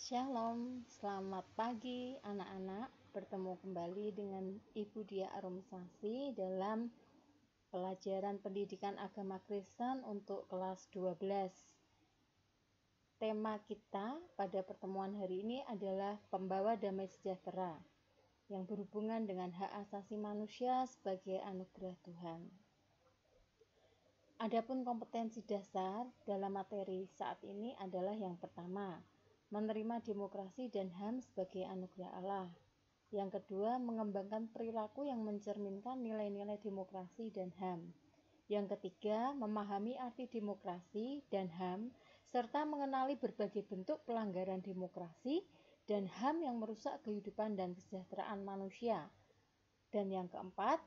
Shalom, selamat pagi anak-anak. Bertemu kembali dengan Ibu Dia Arumsasi dalam pelajaran pendidikan agama Kristen untuk kelas 12. Tema kita pada pertemuan hari ini adalah pembawa damai sejahtera yang berhubungan dengan hak asasi manusia sebagai anugerah Tuhan. Adapun kompetensi dasar dalam materi saat ini adalah yang pertama, menerima demokrasi dan HAM sebagai anugerah Allah. Yang kedua, mengembangkan perilaku yang mencerminkan nilai-nilai demokrasi dan HAM. Yang ketiga, memahami arti demokrasi dan HAM, serta mengenali berbagai bentuk pelanggaran demokrasi dan HAM yang merusak kehidupan dan kesejahteraan manusia. Dan yang keempat,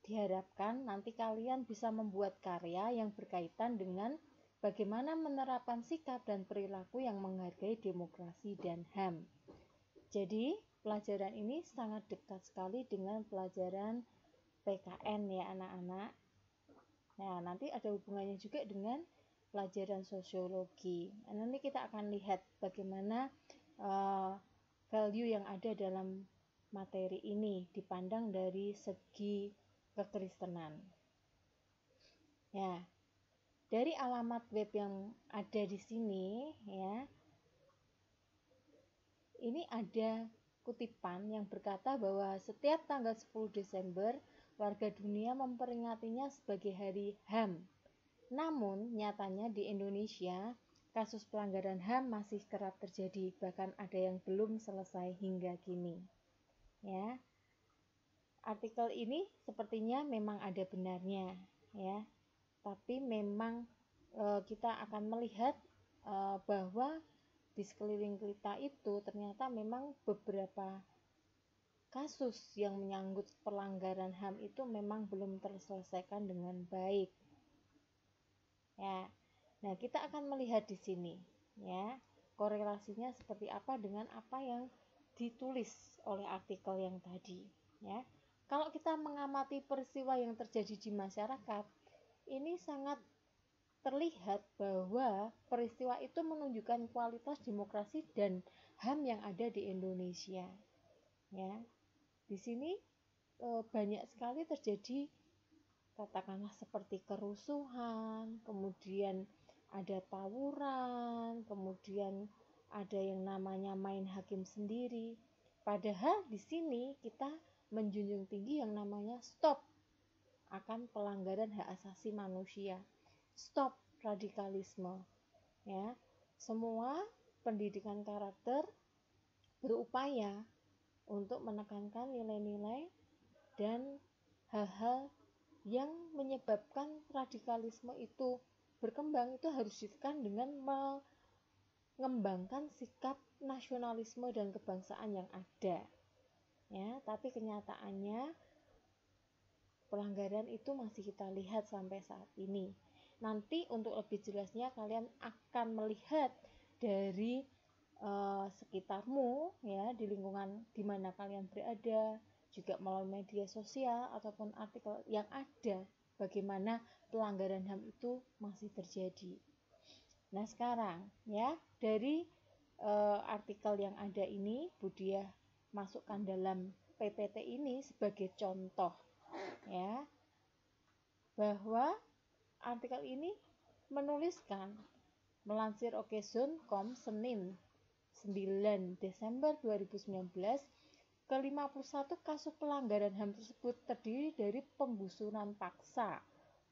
diharapkan nanti kalian bisa membuat karya yang berkaitan dengan bagaimana menerapkan sikap dan perilaku yang menghargai demokrasi dan HAM. Jadi, pelajaran ini sangat dekat sekali dengan pelajaran PKN ya anak-anak. Nah, nanti ada hubungannya juga dengan pelajaran sosiologi. Nah, nanti kita akan lihat bagaimana value yang ada dalam materi ini dipandang dari segi kekristenan. Ya, dari alamat web yang ada di sini ya, ini ada kutipan yang berkata bahwa setiap tanggal 10 Desember warga dunia memperingatinya sebagai hari HAM. Namun nyatanya di Indonesia kasus pelanggaran HAM masih kerap terjadi, bahkan ada yang belum selesai hingga kini. Ya. Artikel ini sepertinya memang ada benarnya ya. Tapi memang kita akan melihat bahwa di sekeliling kita itu ternyata memang beberapa kasus yang menyangkut pelanggaran HAM itu memang belum terselesaikan dengan baik. Ya. Nah, kita akan melihat di sini ya, korelasinya seperti apa dengan apa yang ditulis oleh artikel yang tadi ya. Kalau kita mengamati peristiwa yang terjadi di masyarakat, ini sangat terlihat bahwa peristiwa itu menunjukkan kualitas demokrasi dan HAM yang ada di Indonesia. Ya, di sini banyak sekali terjadi, katakanlah seperti kerusuhan, kemudian ada tawuran, kemudian ada yang namanya main hakim sendiri. Padahal di sini kita menjunjung tinggi yang namanya stop akan pelanggaran hak asasi manusia. Stop radikalisme. Ya. Semua pendidikan karakter berupaya untuk menekankan nilai-nilai dan hal-hal yang menyebabkan radikalisme itu berkembang itu harus ditekan dengan mengembangkan sikap nasionalisme dan kebangsaan yang ada. Ya, tapi kenyataannya pelanggaran itu masih kita lihat sampai saat ini. Nanti untuk lebih jelasnya kalian akan melihat dari sekitarmu ya, di lingkungan di mana kalian berada, juga melalui media sosial ataupun artikel yang ada, bagaimana pelanggaran HAM itu masih terjadi. Nah, sekarang ya, dari artikel yang ada ini Budia masukkan dalam PPT ini sebagai contoh ya, bahwa artikel ini menuliskan, melansir okezone.com Senin 9 Desember 2019, ke-51 kasus pelanggaran HAM tersebut terdiri dari penggusuran paksa,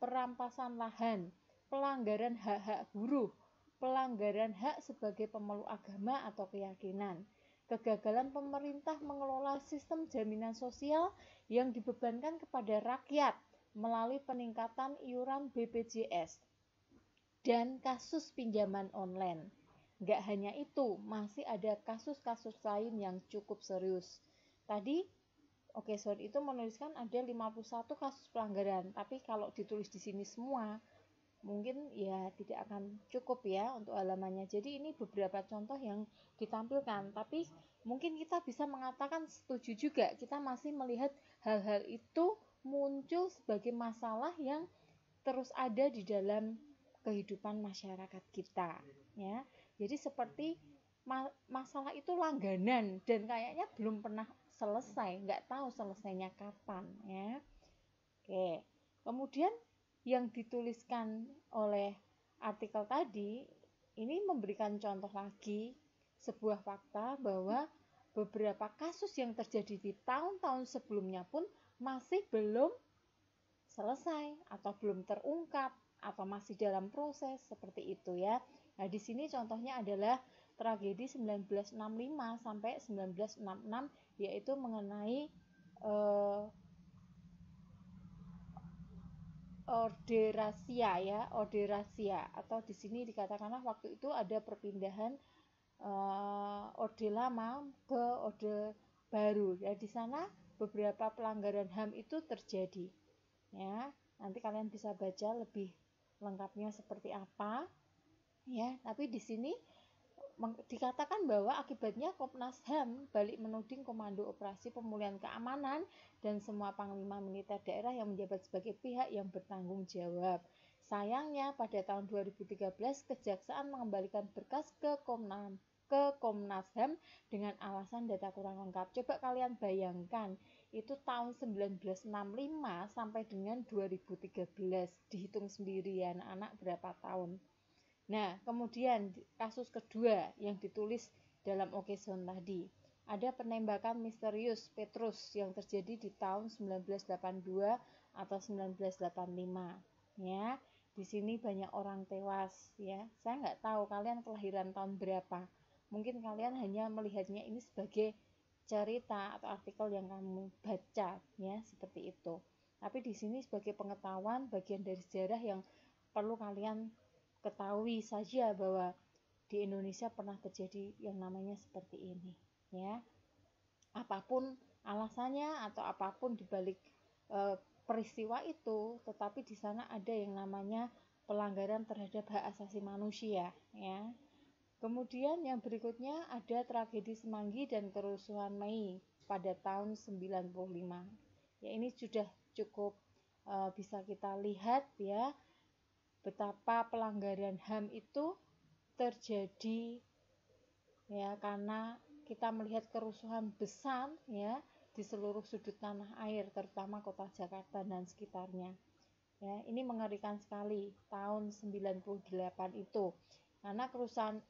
perampasan lahan, pelanggaran hak-hak buruh, pelanggaran hak sebagai pemeluk agama atau keyakinan, kegagalan pemerintah mengelola sistem jaminan sosial yang dibebankan kepada rakyat melalui peningkatan iuran BPJS, dan kasus pinjaman online. Nggak hanya itu, masih ada kasus-kasus lain yang cukup serius. Tadi okezone itu menuliskan ada 51 kasus pelanggaran, tapi kalau ditulis di sini semua mungkin ya tidak akan cukup ya untuk halamannya. Jadi ini beberapa contoh yang ditampilkan, tapi mungkin kita bisa mengatakan setuju juga, kita masih melihat hal-hal itu muncul sebagai masalah yang terus ada di dalam kehidupan masyarakat kita ya. Jadi seperti masalah itu langganan dan kayaknya belum pernah selesai, nggak tahu selesainya kapan ya. Oke, kemudian yang dituliskan oleh artikel tadi ini memberikan contoh lagi sebuah fakta bahwa beberapa kasus yang terjadi di tahun-tahun sebelumnya pun masih belum selesai atau belum terungkap atau masih dalam proses seperti itu ya. Nah, di sini contohnya adalah tragedi 1965 sampai 1966 yaitu mengenai Orde Razia ya, Orde Razia atau di sini dikatakanlah waktu itu ada perpindahan Orde Lama ke Orde Baru. Ya, di sana beberapa pelanggaran HAM itu terjadi. Ya, nanti kalian bisa baca lebih lengkapnya seperti apa. Ya, tapi di sini dikatakan bahwa akibatnya Komnas HAM balik menuding Komando Operasi Pemulihan Keamanan dan semua panglima militer daerah yang menjabat sebagai pihak yang bertanggung jawab. Sayangnya pada tahun 2013 Kejaksaan mengembalikan berkas ke Komnas HAM dengan alasan data kurang lengkap. Coba kalian bayangkan, itu tahun 1965 sampai dengan 2013. Dihitung sendiri ya anak-anak berapa tahun. Nah, kemudian kasus kedua yang ditulis dalam Okezone tadi, ada penembakan misterius Petrus yang terjadi di tahun 1982 atau 1985. Ya, di sini banyak orang tewas. Ya, saya nggak tahu kalian kelahiran tahun berapa. Mungkin kalian hanya melihatnya ini sebagai cerita atau artikel yang kamu baca, ya seperti itu. Tapi di sini sebagai pengetahuan bagian dari sejarah yang perlu kalian ketahui saja bahwa di Indonesia pernah terjadi yang namanya seperti ini ya. Apapun alasannya atau apapun dibalik peristiwa itu, tetapi di sana ada yang namanya pelanggaran terhadap hak asasi manusia ya. Kemudian yang berikutnya ada tragedi Semanggi dan kerusuhan Mei pada tahun 95. Ya, ini sudah cukup bisa kita lihat ya betapa pelanggaran HAM itu terjadi ya karena kita melihat kerusuhan besar ya di seluruh sudut tanah air terutama kota Jakarta dan sekitarnya. Ya, ini mengerikan sekali tahun 98 itu. Karena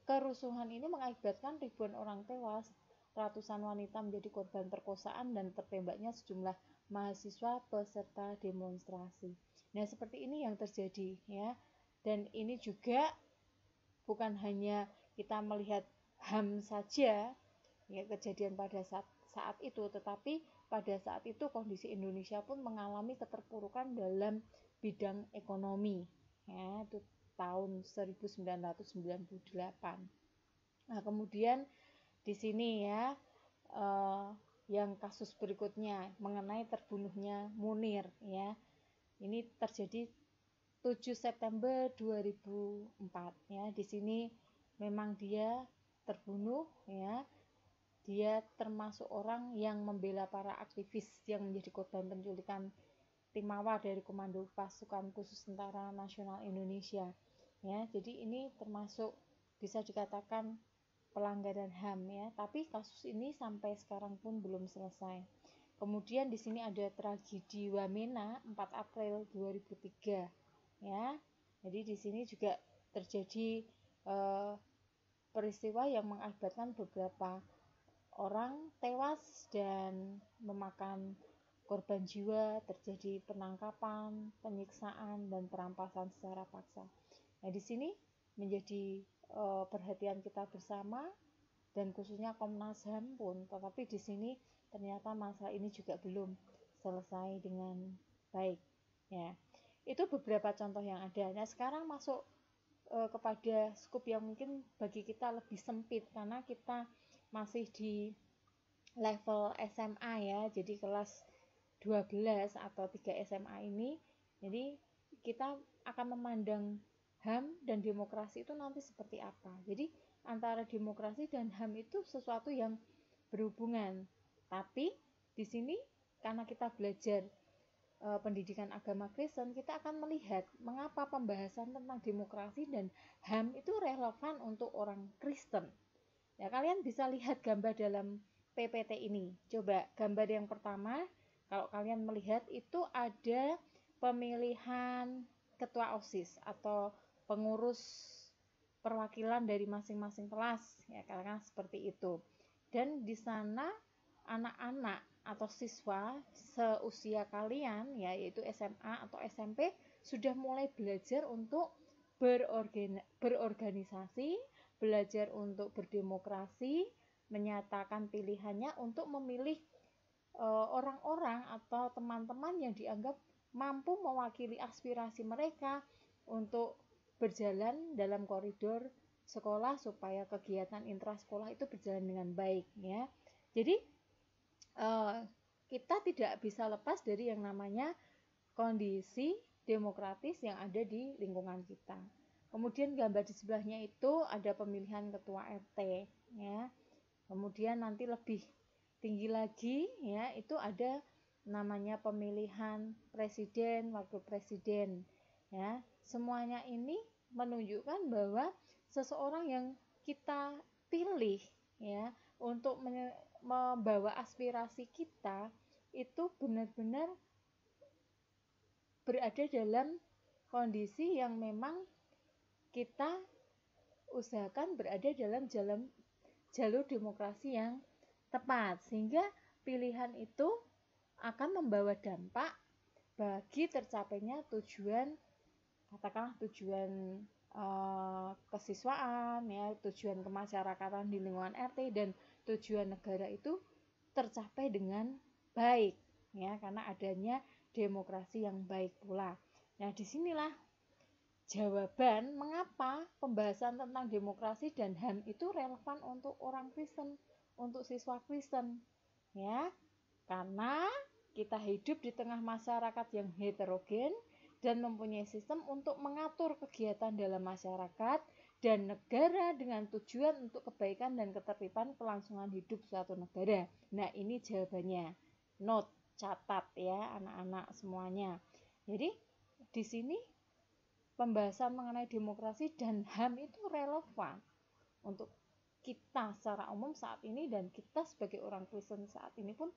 kerusuhan ini mengakibatkan ribuan orang tewas, ratusan wanita menjadi korban perkosaan dan tertembaknya sejumlah mahasiswa peserta demonstrasi. Nah, seperti ini yang terjadi ya. Dan ini juga bukan hanya kita melihat HAM saja ya kejadian pada saat itu, tetapi pada saat itu kondisi Indonesia pun mengalami keterpurukan dalam bidang ekonomi ya, itu tahun 1998. Nah, kemudian di sini ya yang kasus berikutnya mengenai terbunuhnya Munir ya. Ini terjadi 7 September 2004 ya. Di sini memang dia terbunuh ya. Dia termasuk orang yang membela para aktivis yang menjadi korban penculikan tim mawar dari Komando Pasukan Khusus Tentara Nasional Indonesia. Ya, jadi ini termasuk bisa dikatakan pelanggaran HAM ya, tapi kasus ini sampai sekarang pun belum selesai. Kemudian di sini ada tragedi Wamena 4 April 2003 ya. Jadi di sini juga terjadi peristiwa yang mengakibatkan beberapa orang tewas dan memakan korban jiwa, terjadi penangkapan, penyiksaan dan perampasan secara paksa. Nah, di sini menjadi perhatian kita bersama dan khususnya Komnas HAM pun, tetapi di sini ternyata masalah ini juga belum selesai dengan baik ya. Itu beberapa contoh yang ada. Nah, sekarang masuk kepada skup yang mungkin bagi kita lebih sempit karena kita masih di level SMA ya, jadi kelas 12 atau 3 SMA ini. Jadi kita akan memandang HAM dan demokrasi itu nanti seperti apa. Jadi antara demokrasi dan HAM itu sesuatu yang berhubungan. Tapi di sini karena kita belajar pendidikan agama Kristen, kita akan melihat mengapa pembahasan tentang demokrasi dan HAM itu relevan untuk orang Kristen. Ya, kalian bisa lihat gambar dalam PPT ini. Coba gambar yang pertama, kalau kalian melihat itu ada pemilihan ketua OSIS atau pengurus perwakilan dari masing-masing kelas, ya karena seperti itu. Dan di sana anak-anak atau siswa seusia kalian, yaitu SMA atau SMP, sudah mulai belajar untuk berorganisasi, belajar untuk berdemokrasi, menyatakan pilihannya untuk memilih orang-orang atau teman-teman yang dianggap mampu mewakili aspirasi mereka untuk berjalan dalam koridor sekolah supaya kegiatan intrasekolah itu berjalan dengan baik, ya. Jadi kita tidak bisa lepas dari yang namanya kondisi demokratis yang ada di lingkungan kita. Kemudian gambar di sebelahnya itu ada pemilihan ketua RT, ya. Kemudian nanti lebih tinggi lagi, ya, itu ada namanya pemilihan presiden, wakil presiden, ya. Semuanya ini menunjukkan bahwa seseorang yang kita pilih, ya, untuk membawa aspirasi kita itu benar-benar berada dalam kondisi yang memang kita usahakan berada dalam jalur demokrasi yang tepat, sehingga pilihan itu akan membawa dampak bagi tercapainya tujuan, katakanlah tujuan kesiswaan, ya, tujuan kemasyarakatan di lingkungan RT dan tujuan negara itu tercapai dengan baik, ya, karena adanya demokrasi yang baik pula. Nah, disinilah jawaban mengapa pembahasan tentang demokrasi dan HAM itu relevan untuk orang Kristen, untuk siswa Kristen, ya, karena kita hidup di tengah masyarakat yang heterogen dan mempunyai sistem untuk mengatur kegiatan dalam masyarakat dan negara dengan tujuan untuk kebaikan dan ketertiban kelangsungan hidup suatu negara. Nah, ini jawabannya. Note, catat ya anak-anak semuanya. Jadi di sini pembahasan mengenai demokrasi dan HAM itu relevan untuk kita secara umum saat ini, dan kita sebagai orang Kristen saat ini pun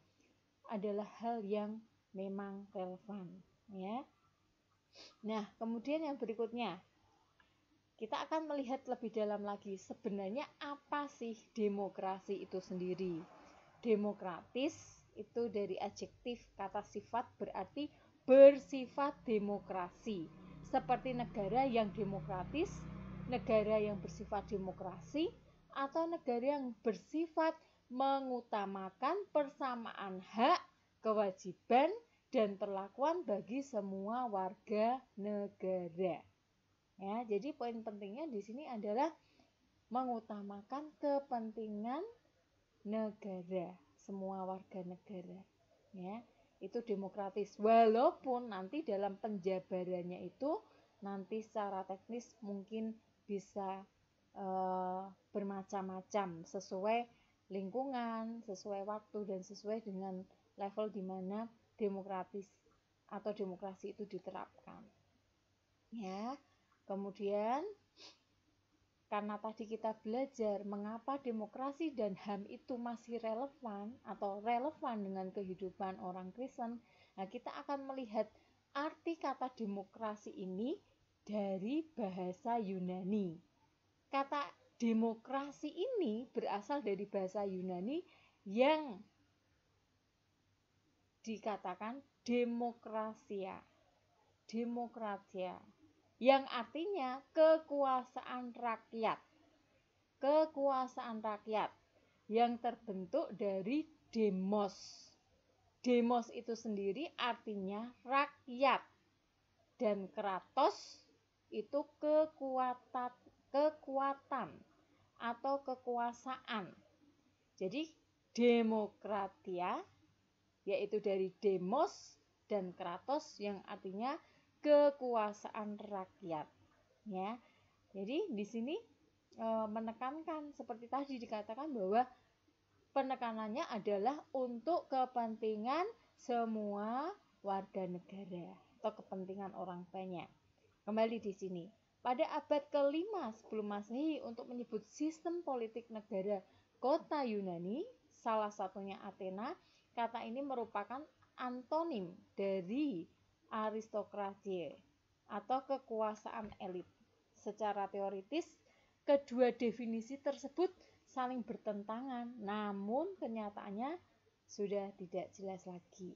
adalah hal yang memang relevan, ya. Nah, kemudian yang berikutnya kita akan melihat lebih dalam lagi sebenarnya apa sih demokrasi itu sendiri. Demokratis itu dari adjektif kata sifat berarti bersifat demokrasi, seperti negara yang demokratis, negara yang bersifat demokrasi, atau negara yang bersifat mengutamakan persamaan hak, kewajiban, dan perlakuan bagi semua warga negara. Ya, jadi poin pentingnya di sini adalah mengutamakan kepentingan negara, semua warga negara, ya. Itu demokratis, walaupun nanti dalam penjabarannya itu nanti secara teknis mungkin bisa bermacam-macam sesuai lingkungan, sesuai waktu, dan sesuai dengan level di mana demokratis atau demokrasi itu diterapkan, ya. Kemudian karena tadi kita belajar mengapa demokrasi dan HAM itu masih relevan atau relevan dengan kehidupan orang Kristen, nah kita akan melihat arti kata demokrasi ini dari bahasa Yunani. Kata demokrasi ini berasal dari bahasa Yunani yang dikatakan demokrasia, yang artinya kekuasaan rakyat yang terbentuk dari demos. Demos itu sendiri artinya rakyat, dan kratos itu kekuatan atau kekuasaan. Jadi demokratia yaitu dari demos dan kratos yang artinya kekuasaan rakyat, ya. Jadi di sini menekankan seperti tadi dikatakan bahwa penekanannya adalah untuk kepentingan semua warga negara atau kepentingan orang banyak. Kembali di sini, pada abad ke-5 sebelum Masehi untuk menyebut sistem politik negara kota Yunani, salah satunya Athena. Kata ini merupakan antonim dari aristokrasi atau kekuasaan elit. Secara teoritis, kedua definisi tersebut saling bertentangan, namun kenyataannya sudah tidak jelas lagi.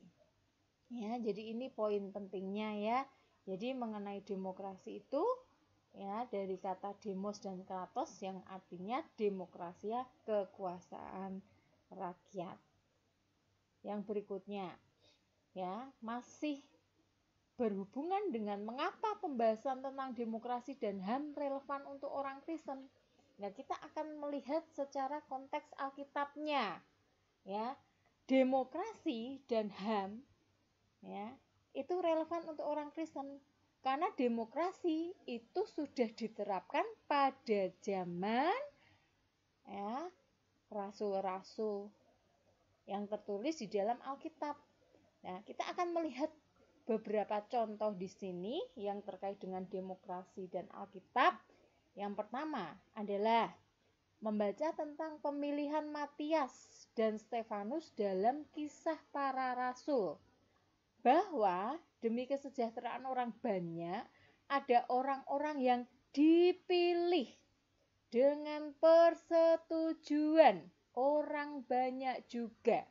Ya, jadi ini poin pentingnya ya. Jadi mengenai demokrasi itu ya dari kata demos dan kratos yang artinya demokrasi, kekuasaan rakyat. Yang berikutnya ya, masih berhubungan dengan mengapa pembahasan tentang demokrasi dan HAM relevan untuk orang Kristen. Nah, kita akan melihat secara konteks Alkitabnya. Ya, demokrasi dan HAM ya, itu relevan untuk orang Kristen karena demokrasi itu sudah diterapkan pada zaman ya rasul-rasul yang tertulis di dalam Alkitab. Nah, kita akan melihat beberapa contoh di sini yang terkait dengan demokrasi dan Alkitab. Yang pertama adalah membaca tentang pemilihan Matias dan Stefanus dalam Kisah Para Rasul. Bahwa demi kesejahteraan orang banyak, ada orang-orang yang dipilih dengan persetujuan orang banyak juga.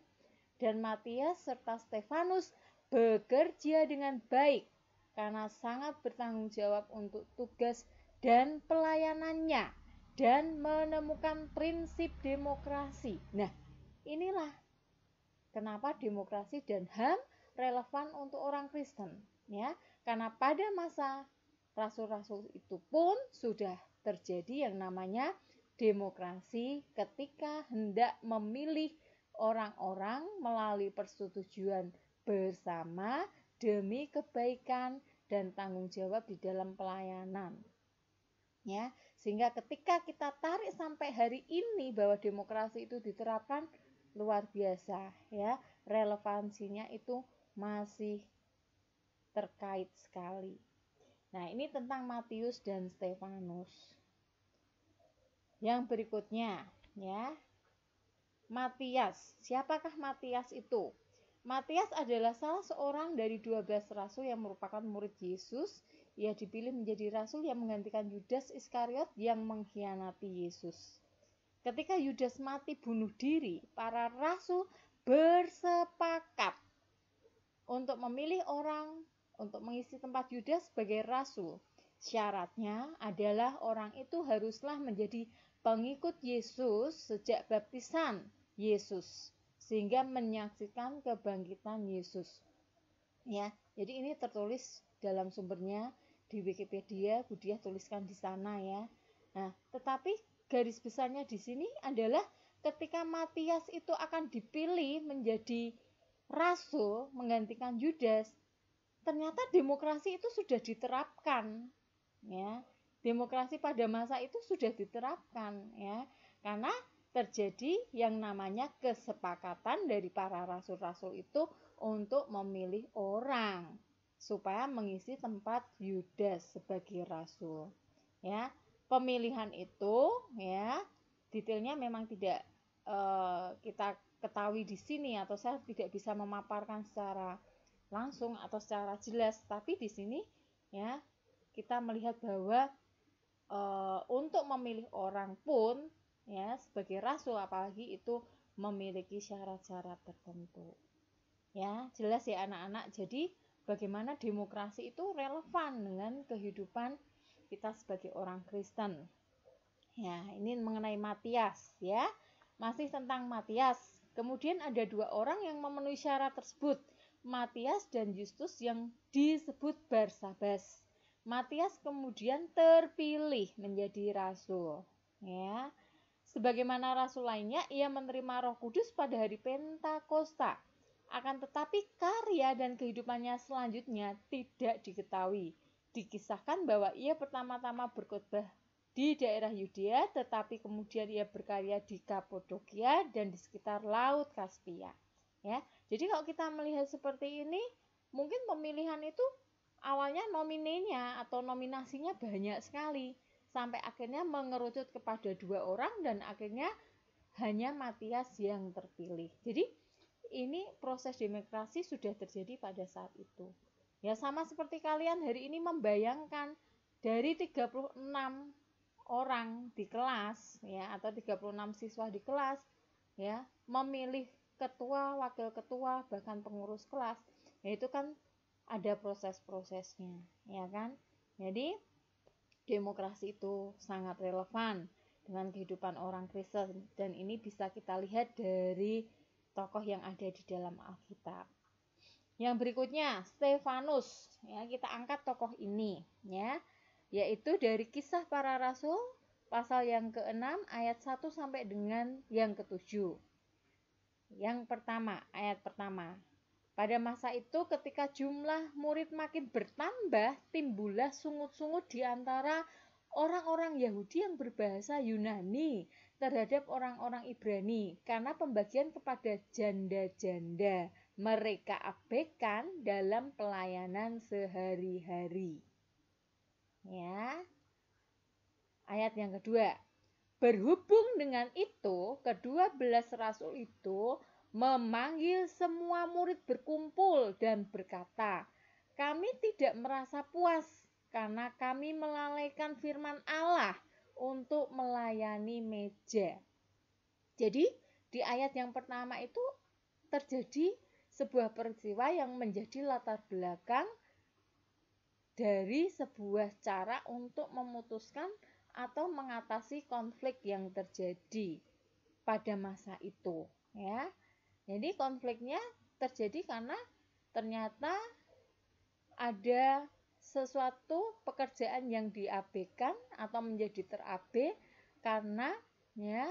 Dan Matias serta Stefanus bekerja dengan baik karena sangat bertanggung jawab untuk tugas dan pelayanannya dan menemukan prinsip demokrasi. Nah, inilah kenapa demokrasi dan HAM relevan untuk orang Kristen ya, karena pada masa rasul-rasul itu pun sudah terjadi yang namanya demokrasi ketika hendak memilih orang-orang melalui persetujuan bersama demi kebaikan dan tanggung jawab di dalam pelayanan ya, sehingga ketika kita tarik sampai hari ini bahwa demokrasi itu diterapkan luar biasa ya, relevansinya itu masih terkait sekali. Nah, ini tentang Matius dan Stefanus. Yang berikutnya ya, Matias. Siapakah Matias itu? Matias adalah salah seorang dari 12 rasul yang merupakan murid Yesus. Ia dipilih menjadi rasul yang menggantikan Yudas Iskariot yang mengkhianati Yesus. Ketika Yudas mati bunuh diri, para rasul bersepakat untuk memilih orang untuk mengisi tempat Yudas sebagai rasul. Syaratnya adalah orang itu haruslah menjadi pengikut Yesus sejak baptisan Yesus sehingga menyaksikan kebangkitan Yesus. Ya, jadi ini tertulis dalam sumbernya di Wikipedia, Budiah tuliskan di sana ya. Nah, tetapi garis besarnya di sini adalah ketika Matias itu akan dipilih menjadi rasul menggantikan Yudas, ternyata demokrasi itu sudah diterapkan ya. Demokrasi pada masa itu sudah diterapkan ya, karena terjadi yang namanya kesepakatan dari para rasul-rasul itu untuk memilih orang supaya mengisi tempat Yudas sebagai rasul ya. Pemilihan itu ya detailnya memang tidak kita ketahui di sini atau saya tidak bisa memaparkan secara langsung atau secara jelas, tapi di sini ya kita melihat bahwa untuk memilih orang pun ya sebagai rasul apalagi itu memiliki syarat-syarat tertentu. Ya, jelas ya anak-anak. Jadi bagaimana demokrasi itu relevan dengan kehidupan kita sebagai orang Kristen. Ya, ini mengenai Matias ya. Masih tentang Matias. Kemudian ada 2 orang yang memenuhi syarat tersebut, Matias dan Justus yang disebut Barsabas. Matias kemudian terpilih menjadi rasul ya. Sebagaimana rasul lainnya, ia menerima Roh Kudus pada hari Pentakosta. Akan tetapi karya dan kehidupannya selanjutnya tidak diketahui. Dikisahkan bahwa ia pertama-tama berkhotbah di daerah Yudea, tetapi kemudian ia berkarya di Kapadokia dan di sekitar Laut Kaspia. Ya, jadi kalau kita melihat seperti ini, mungkin pemilihan itu awalnya nominenya atau nominasinya banyak sekali, sampai akhirnya mengerucut kepada 2 orang dan akhirnya hanya Matias yang terpilih. Jadi ini proses demokrasi sudah terjadi pada saat itu. Ya sama seperti kalian hari ini membayangkan dari 36 orang di kelas ya atau 36 siswa di kelas ya memilih ketua, wakil ketua, bahkan pengurus kelas. Ya itu kan ada proses-prosesnya, ya kan? Jadi demokrasi itu sangat relevan dengan kehidupan orang Kristen dan ini bisa kita lihat dari tokoh yang ada di dalam Alkitab. Yang berikutnya Stefanus, ya kita angkat tokoh ini, ya, yaitu dari Kisah Para Rasul pasal yang ke-6 ayat 1 sampai dengan yang ke-7. Yang pertama, ayat pertama. Pada masa itu ketika jumlah murid makin bertambah, timbullah sungut-sungut di antara orang-orang Yahudi yang berbahasa Yunani terhadap orang-orang Ibrani karena pembagian kepada janda-janda mereka abaikan dalam pelayanan sehari-hari. Ya. Ayat yang kedua. Berhubung dengan itu, ke-12 rasul itu memanggil semua murid berkumpul dan berkata, kami tidak merasa puas karena kami melalaikan firman Allah untuk melayani meja. Jadi di ayat yang pertama itu terjadi sebuah peristiwa yang menjadi latar belakang dari sebuah cara untuk memutuskan atau mengatasi konflik yang terjadi pada masa itu, ya. Jadi konfliknya terjadi karena ternyata ada sesuatu pekerjaan yang diabaikan atau menjadi terabai karena ya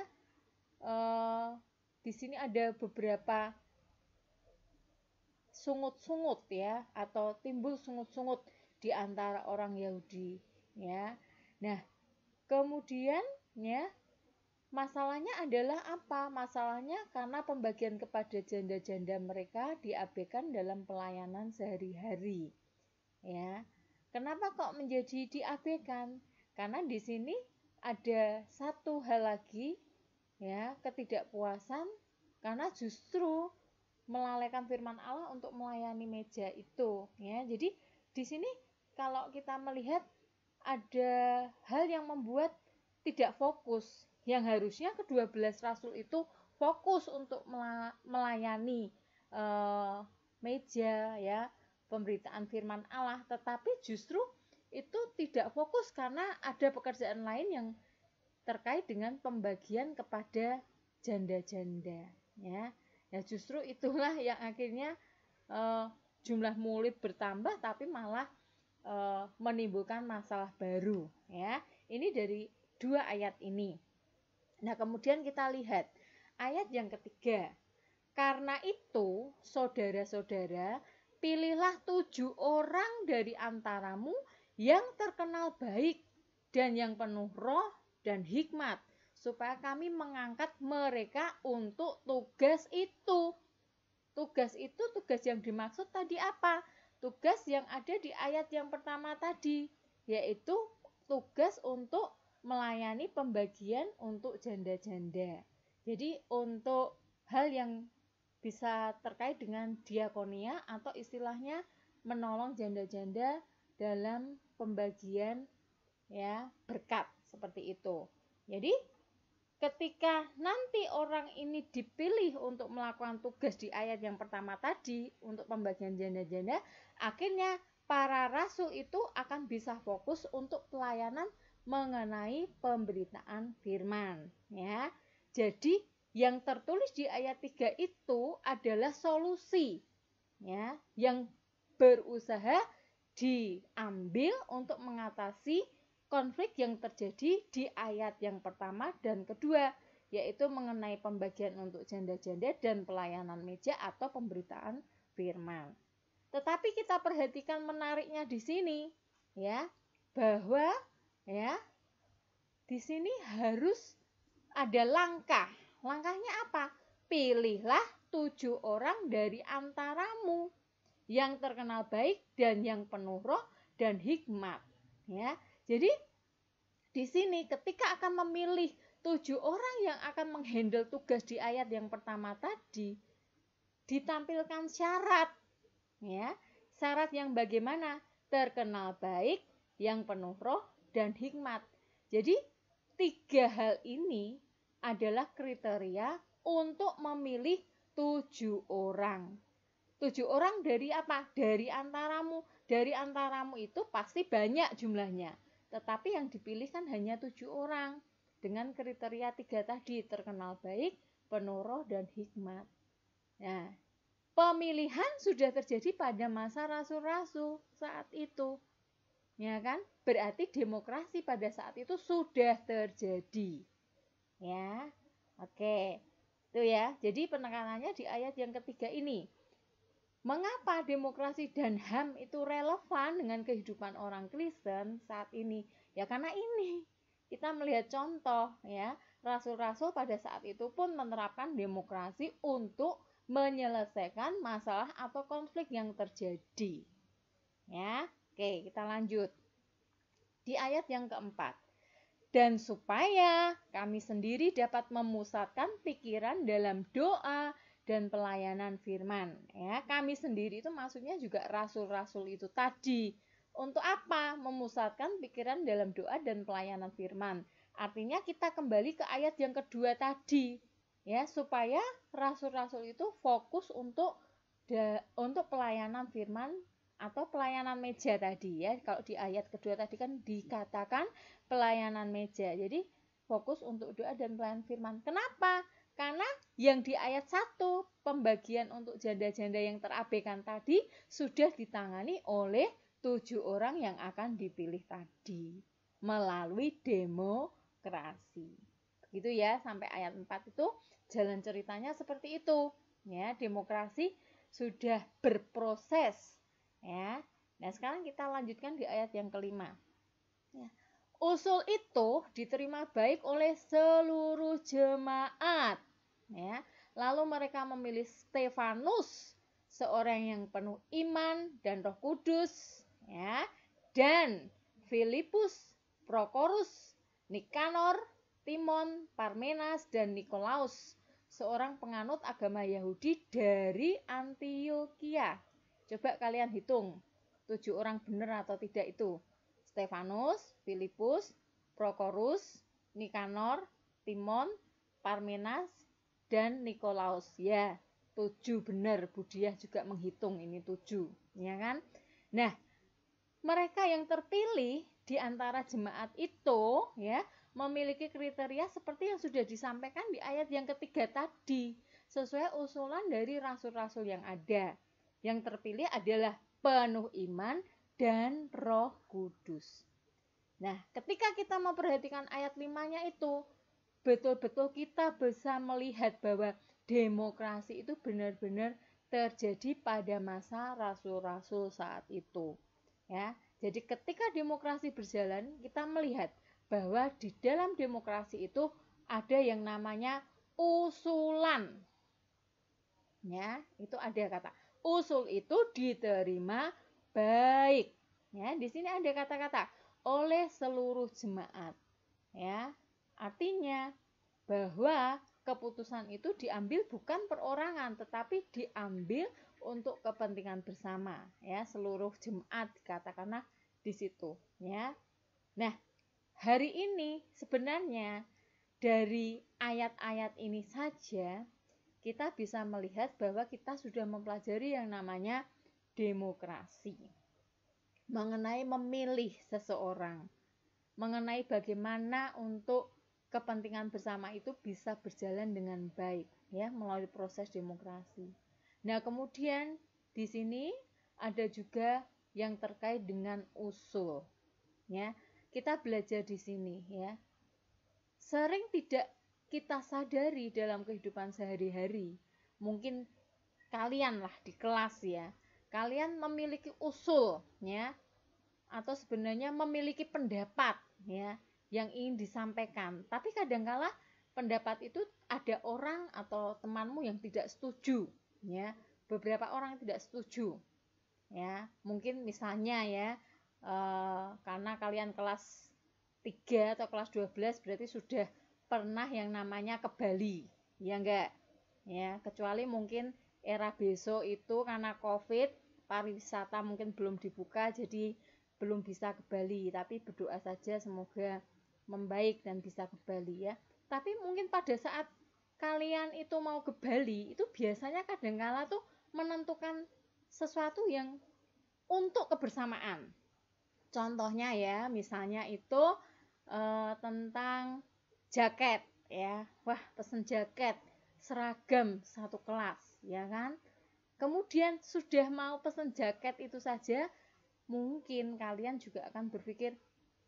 di sini ada beberapa sungut-sungut ya atau timbul sungut-sungut di antara orang Yahudi ya. Nah, kemudian ya masalahnya adalah apa? Masalahnya karena pembagian kepada janda-janda mereka diabaikan dalam pelayanan sehari-hari. Ya. Kenapa kok menjadi diabaikan? Karena di sini ada satu hal lagi ya, ketidakpuasan karena justru melalaikan firman Allah untuk melayani meja itu ya. Jadi di sini kalau kita melihat ada hal yang membuat tidak fokus yang harusnya ke-12 rasul itu fokus untuk melayani meja ya pemberitaan firman Allah, tetapi justru itu tidak fokus karena ada pekerjaan lain yang terkait dengan pembagian kepada janda-janda ya. Ya justru itulah yang akhirnya jumlah murid bertambah tapi malah menimbulkan masalah baru ya. Ini dari 2 ayat ini. Nah, kemudian kita lihat ayat yang ketiga. Karena itu, saudara-saudara, pilihlah 7 orang dari antaramu yang terkenal baik dan yang penuh roh dan hikmat, supaya kami mengangkat mereka untuk tugas itu. Tugas itu, tugas yang dimaksud tadi apa? Tugas yang ada di ayat yang pertama tadi, yaitu tugas untuk melayani pembagian untuk janda-janda. Jadi untuk hal yang bisa terkait dengan diakonia atau istilahnya menolong janda-janda dalam pembagian ya berkat seperti itu. Jadi ketika nanti orang ini dipilih untuk melakukan tugas di ayat yang pertama tadi untuk pembagian janda-janda, akhirnya para rasul itu akan bisa fokus untuk pelayanan mengenai pemberitaan firman ya. Jadi yang tertulis di ayat 3 itu adalah solusi ya yang berusaha diambil untuk mengatasi konflik yang terjadi di ayat yang pertama dan kedua, yaitu mengenai pembagian untuk janda-janda dan pelayanan meja atau pemberitaan firman. Tetapi kita perhatikan menariknya di sini ya, bahwa ya di sini harus ada langkah. Langkahnya apa? Pilihlah 7 orang dari antaramu. yang terkenal baik dan yang penuh roh dan hikmat. Ya, jadi di sini ketika akan memilih 7 orang yang akan menghandle tugas di ayat yang pertama tadi, ditampilkan syarat, ya, syarat yang bagaimana? Terkenal baik, yang penuh roh dan hikmat. Jadi 3 hal ini adalah kriteria untuk memilih 7 orang. 7 orang dari apa? Dari antaramu. Dari antaramu itu pasti banyak jumlahnya. Tetapi yang dipilih kan hanya 7 orang. Dengan kriteria 3 tadi, terkenal baik, penuh roh, dan hikmat. Nah, pemilihan sudah terjadi pada masa rasul-rasul saat itu. Ya kan? Berarti demokrasi pada saat itu sudah terjadi. Ya. Oke. Itu ya. Jadi penekanannya di ayat yang ketiga ini. Mengapa demokrasi dan HAM itu relevan dengan kehidupan orang Kristen saat ini? Ya karena ini. Kita melihat contoh ya, rasul-rasul pada saat itu pun menerapkan demokrasi untuk menyelesaikan masalah atau konflik yang terjadi. Ya. Oke, kita lanjut. Di ayat yang keempat. Dan supaya kami sendiri dapat memusatkan pikiran dalam doa dan pelayanan firman. Ya, kami sendiri itu maksudnya juga rasul-rasul itu tadi. Untuk apa? Memusatkan pikiran dalam doa dan pelayanan firman. Artinya kita kembali ke ayat yang kedua tadi. Ya, supaya rasul-rasul itu fokus untuk pelayanan firman atau pelayanan meja tadi ya. Kalau di ayat kedua tadi kan dikatakan pelayanan meja. Jadi fokus untuk doa dan pelayanan firman. Kenapa? Karena yang di ayat 1 pembagian untuk janda-janda yang terabaikan tadi sudah ditangani oleh 7 orang yang akan dipilih tadi melalui demokrasi. Begitu ya, sampai ayat 4 itu jalan ceritanya seperti itu. Ya, demokrasi sudah berproses. Ya. Nah, sekarang kita lanjutkan di ayat yang kelima. Ya. Usul itu diterima baik oleh seluruh jemaat. Ya. Lalu mereka memilih Stefanus, seorang yang penuh iman dan Roh Kudus, ya, dan Filipus, Prokorus, Nikanor, Timon, Parmenas, dan Nikolaus, seorang penganut agama Yahudi dari Antioquia. Coba kalian hitung 7 orang benar atau tidak itu. Stefanus, Filipus, Prokorus, Nikanor, Timon, Parmenas, dan Nikolaus. Ya, 7 benar. Budiah juga menghitung ini 7. Ya kan? Nah, mereka yang terpilih di antara jemaat itu ya memiliki kriteria seperti yang sudah disampaikan di ayat yang ketiga tadi. Sesuai usulan dari rasul-rasul yang ada. Yang terpilih adalah penuh iman dan Roh Kudus. Nah, ketika kita memperhatikan ayat 5-nya itu, betul-betul kita bisa melihat bahwa demokrasi itu benar-benar terjadi pada masa rasul-rasul saat itu. Ya, jadi ketika demokrasi berjalan, kita melihat bahwa di dalam demokrasi itu ada yang namanya usulan. Ya, itu ada kata usul itu diterima baik. Ya, di sini ada kata-kata oleh seluruh jemaat. Ya, artinya bahwa keputusan itu diambil bukan perorangan, tetapi diambil untuk kepentingan bersama. Ya, seluruh jemaat katakanlah di situ. Ya, nah hari ini sebenarnya dari ayat-ayat ini saja kita bisa melihat bahwa kita sudah mempelajari yang namanya demokrasi. Mengenai memilih seseorang. Mengenai bagaimana untuk kepentingan bersama itu bisa berjalan dengan baik ya melalui proses demokrasi. Nah, kemudian di sini ada juga yang terkait dengan usul. Ya. Kita belajar di sini ya. Sering tidak kita sadari dalam kehidupan sehari-hari. Mungkin kalian lah di kelas ya. Kalian memiliki usul ya atau sebenarnya memiliki pendapat ya yang ingin disampaikan. Tapi kadangkala pendapat itu ada orang atau temanmu yang tidak setuju ya. Beberapa orang yang tidak setuju. ya. Mungkin misalnya ya, karena kalian kelas 3 atau kelas 12 berarti sudah pernah yang namanya ke Bali, ya enggak? Ya, kecuali mungkin era besok itu karena Covid, pariwisata mungkin belum dibuka jadi belum bisa ke Bali, tapi berdoa saja semoga membaik dan bisa ke Bali ya. Tapi mungkin pada saat kalian itu mau ke Bali, itu biasanya kadangkala tuh menentukan sesuatu yang untuk kebersamaan. Contohnya ya, misalnya itu tentang jaket ya. Wah, pesen jaket seragam satu kelas, ya kan? Kemudian sudah mau pesen jaket itu saja, mungkin kalian juga akan berpikir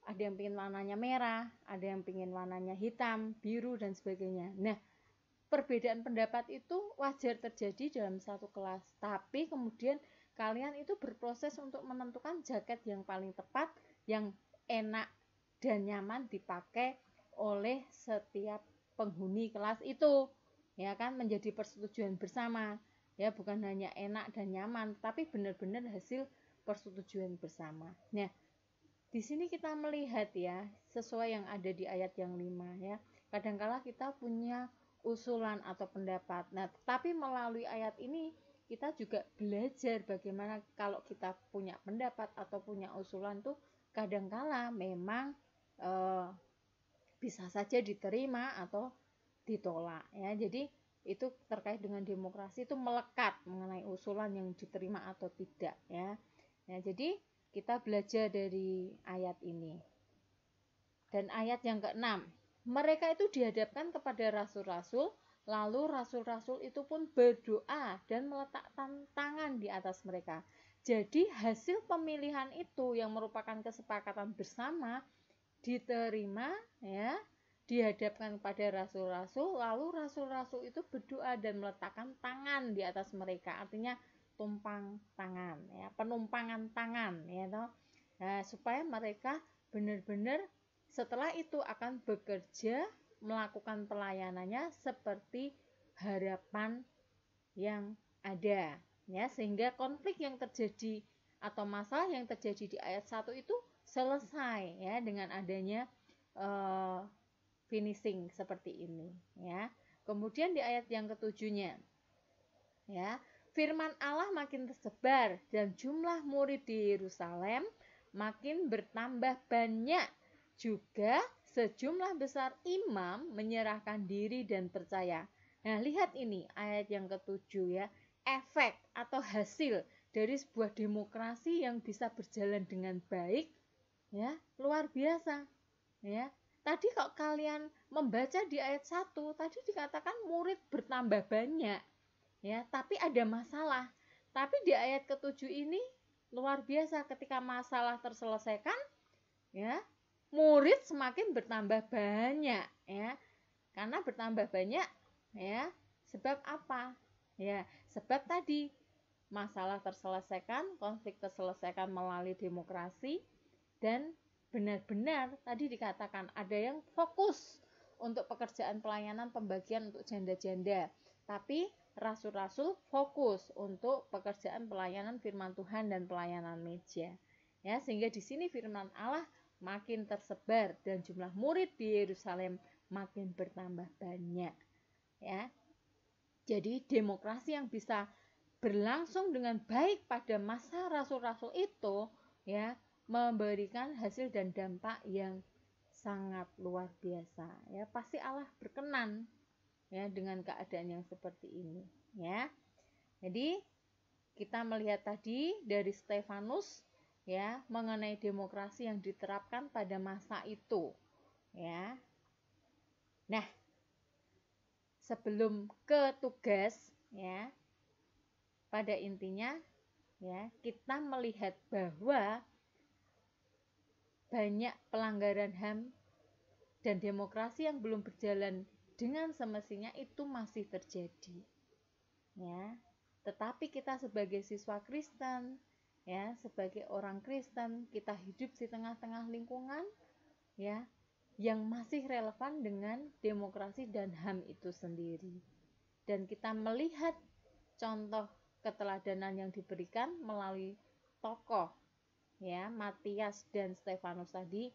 ada yang pengen warnanya merah, ada yang pengen warnanya hitam, biru dan sebagainya. Nah, perbedaan pendapat itu wajar terjadi dalam satu kelas, tapi kemudian kalian itu berproses untuk menentukan jaket yang paling tepat, yang enak dan nyaman dipakai oleh setiap penghuni kelas itu, ya kan, menjadi persetujuan bersama ya, bukan hanya enak dan nyaman tapi benar-benar hasil persetujuan bersama. Nah, di sini kita melihat ya, sesuai yang ada di ayat yang 5 ya. Kadangkala kita punya usulan atau pendapat. Nah, tapi melalui ayat ini kita juga belajar bagaimana kalau kita punya pendapat atau punya usulan tuh kadangkala memang bisa saja diterima atau ditolak ya. Jadi itu terkait dengan demokrasi itu melekat mengenai usulan yang diterima atau tidak ya. Nah, jadi kita belajar dari ayat ini. Dan ayat yang ke-6, mereka itu dihadapkan kepada rasul-rasul, lalu rasul-rasul itu pun berdoa dan meletakkan tangan di atas mereka. Jadi hasil pemilihan itu yang merupakan kesepakatan bersama diterima ya, dihadapkan kepada rasul-rasul, lalu rasul-rasul itu berdoa dan meletakkan tangan di atas mereka. Artinya tumpang tangan ya, penumpangan tangan ya toh. Nah, supaya mereka benar-benar setelah itu akan bekerja melakukan pelayanannya seperti harapan yang ada ya, sehingga konflik yang terjadi atau masalah yang terjadi di ayat 1 itu selesai ya dengan adanya finishing seperti ini ya. Kemudian di ayat yang ketujuhnya ya, firman Allah makin tersebar dan jumlah murid di Yerusalem makin bertambah banyak. Juga sejumlah besar imam menyerahkan diri dan percaya. Nah, lihat ini ayat yang ketujuh ya, efek atau hasil dari sebuah demokrasi yang bisa berjalan dengan baik ya, luar biasa ya. Tadi kalau kalian membaca di ayat 1 tadi dikatakan murid bertambah banyak ya, tapi ada masalah. Tapi di ayat ketujuh ini luar biasa, ketika masalah terselesaikan ya, murid semakin bertambah banyak ya. Karena bertambah banyak ya, sebab apa? Ya, sebab tadi masalah terselesaikan, konflik terselesaikan melalui demokrasi, dan benar-benar tadi dikatakan ada yang fokus untuk pekerjaan pelayanan pembagian untuk janda-janda, tapi rasul-rasul fokus untuk pekerjaan pelayanan firman Tuhan dan pelayanan meja ya, sehingga di sini firman Allah makin tersebar dan jumlah murid di Yerusalem makin bertambah banyak ya. Jadi demokrasi yang bisa berlangsung dengan baik pada masa rasul-rasul itu ya, memberikan hasil dan dampak yang sangat luar biasa ya. Pasti Allah berkenan ya dengan keadaan yang seperti ini ya. Jadi kita melihat tadi dari Stefanus ya, mengenai demokrasi yang diterapkan pada masa itu ya. Nah, sebelum ke tugas ya, pada intinya ya, kita melihat bahwa banyak pelanggaran HAM dan demokrasi yang belum berjalan dengan semestinya itu masih terjadi ya. Tetapi kita sebagai siswa Kristen ya, sebagai orang Kristen, kita hidup di tengah-tengah lingkungan ya yang masih relevan dengan demokrasi dan HAM itu sendiri. Dan kita melihat contoh keteladanan yang diberikan melalui tokoh ya, Matias dan Stefanus tadi,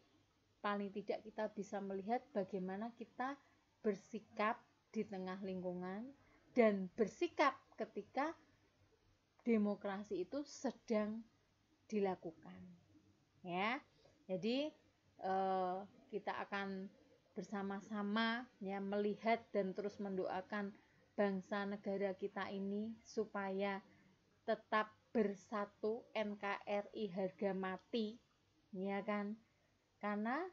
paling tidak kita bisa melihat bagaimana kita bersikap di tengah lingkungan dan bersikap ketika demokrasi itu sedang dilakukan ya. Jadi kita akan bersama-sama ya melihat dan terus mendoakan bangsa negara kita ini supaya tetap bersatu, NKRI harga mati ya kan, karena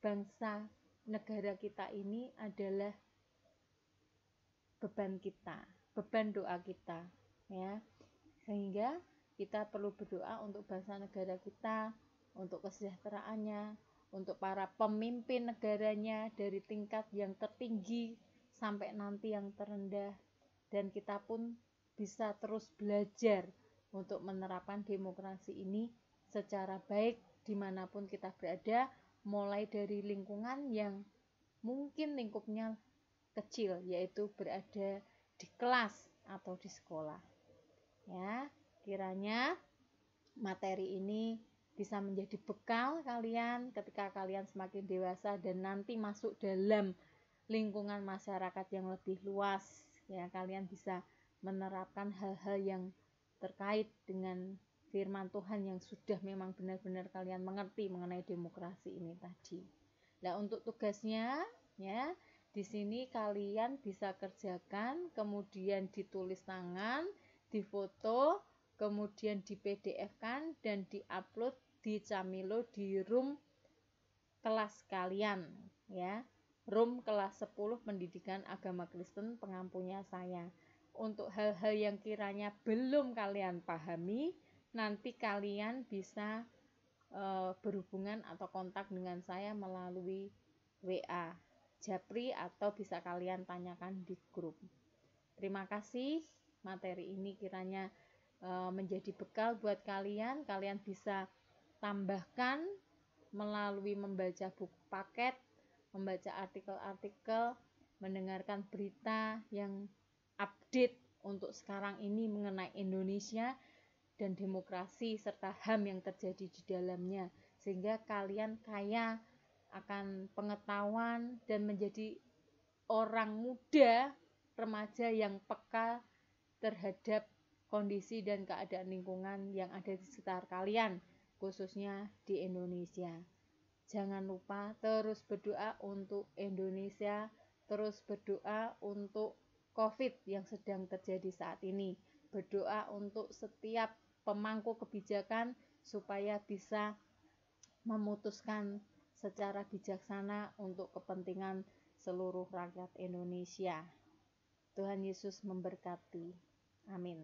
bangsa negara kita ini adalah beban kita, beban doa kita ya, sehingga kita perlu berdoa untuk bangsa negara kita, untuk kesejahteraannya, untuk para pemimpin negaranya dari tingkat yang tertinggi sampai nanti yang terendah, dan kita pun bisa terus belajar untuk menerapkan demokrasi ini secara baik dimanapun kita berada, mulai dari lingkungan yang mungkin lingkupnya kecil, yaitu berada di kelas atau di sekolah ya. Kiranya materi ini bisa menjadi bekal kalian ketika kalian semakin dewasa dan nanti masuk dalam lingkungan masyarakat yang lebih luas ya, kalian bisa menerapkan hal-hal yang terkait dengan firman Tuhan yang sudah memang benar-benar kalian mengerti mengenai demokrasi ini tadi. Nah, untuk tugasnya ya, di sini kalian bisa kerjakan, kemudian ditulis tangan, difoto, kemudian di PDF-kan dan di-upload di Camilo di room kelas kalian ya. Room kelas 10 Pendidikan Agama Kristen Pengampunya Saya. Untuk hal-hal yang kiranya belum kalian pahami, nanti kalian bisa berhubungan atau kontak dengan saya melalui WA Japri atau bisa kalian tanyakan di grup. Terima kasih, materi ini kiranya menjadi bekal buat kalian. Kalian bisa tambahkan melalui membaca buku paket, membaca artikel-artikel, mendengarkan berita yang update untuk sekarang ini mengenai Indonesia dan demokrasi serta HAM yang terjadi di dalamnya, sehingga kalian kaya akan pengetahuan dan menjadi orang muda, remaja yang peka terhadap kondisi dan keadaan lingkungan yang ada di sekitar kalian, khususnya di Indonesia. Jangan lupa terus berdoa untuk Indonesia, terus berdoa untuk COVID yang sedang terjadi saat ini. Berdoa untuk setiap pemangku kebijakan supaya bisa memutuskan secara bijaksana untuk kepentingan seluruh rakyat Indonesia. Tuhan Yesus memberkati. Amin.